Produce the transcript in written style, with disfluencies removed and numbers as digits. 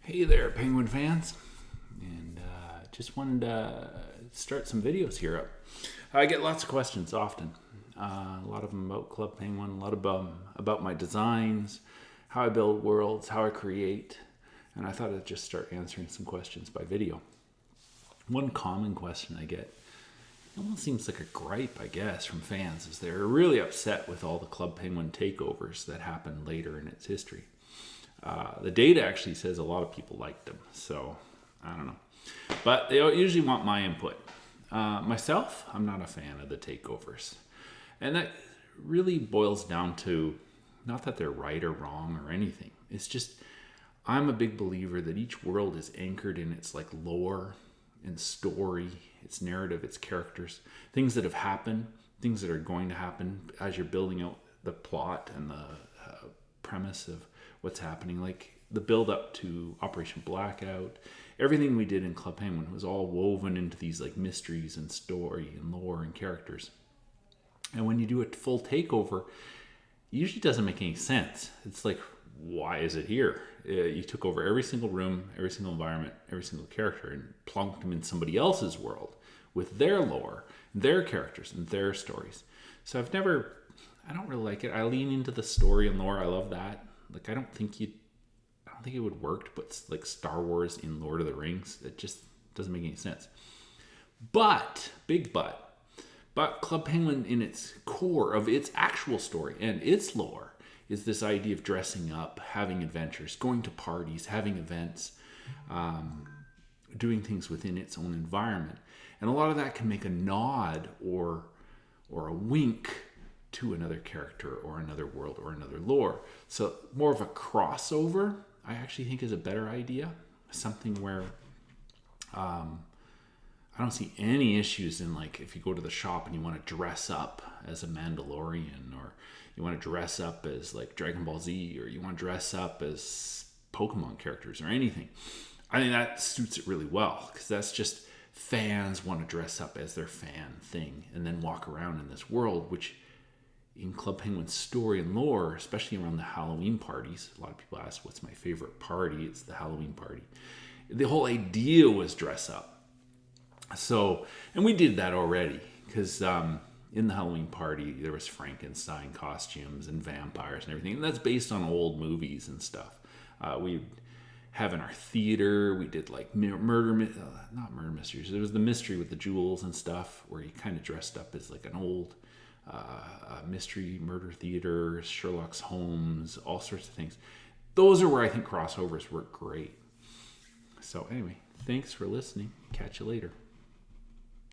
Hey there, Penguin fans, and just wanted to start some videos here up. I get lots of questions often, a lot of them about Club Penguin, a lot of them about my designs, how I build worlds, how I create, and I thought I'd just start answering some questions by video. One common question I get, it almost seems like a gripe, I guess, from fans, is they're really upset with all the Club Penguin takeovers that happened later in its history. The data actually says a lot of people liked them, so I don't know. But they usually want my input. Myself, I'm not a fan of the takeovers. And that really boils down to not that they're right or wrong or anything. It's just I'm a big believer that each world is anchored in its like lore and story, its narrative, its characters, things that have happened, things that are going to happen as you're building out the plot and the premise of what's happening, like the build up to Operation Blackout. Everything we did in Club Penguin was all woven into these like mysteries and story and lore and characters. And when you do a full takeover, it usually doesn't make any sense. It's like, why is it here? You took over every single room, every single environment, every single character, and plunked them in somebody else's world with their lore, their characters, and their stories. So I don't really like it. I lean into the story and lore. I love that. Like, I don't think it would work to put like Star Wars in Lord of the Rings. It just doesn't make any sense. But, big but Club Penguin in its core of its actual story and its lore is this idea of dressing up, having adventures, going to parties, having events, doing things within its own environment. And a lot of that can make a nod or a wink to another character or another world or another lore. So more of a crossover, I actually think, is a better idea. Something where I don't see any issues in, like, if you go to the shop and you want to dress up as a Mandalorian, or you want to dress up as like Dragon Ball Z, or you want to dress up as Pokemon characters or anything. I think that suits it really well, because that's just fans want to dress up as their fan thing and then walk around in this world, which in Club Penguin's story and lore, especially around the Halloween parties, a lot of people ask what's my favorite party. It's the Halloween party. The whole idea was dress up. So, and we did that already, because in the Halloween party there was Frankenstein costumes and vampires and everything, and that's based on old movies and stuff. We have in our theater, we did like not murder mysteries. There was the mystery with the jewels and stuff, where he kind of dressed up as like an old mystery murder theater, Sherlock Holmes, all sorts of things. Those are where I think crossovers work great. So anyway, thanks for listening. Catch you later.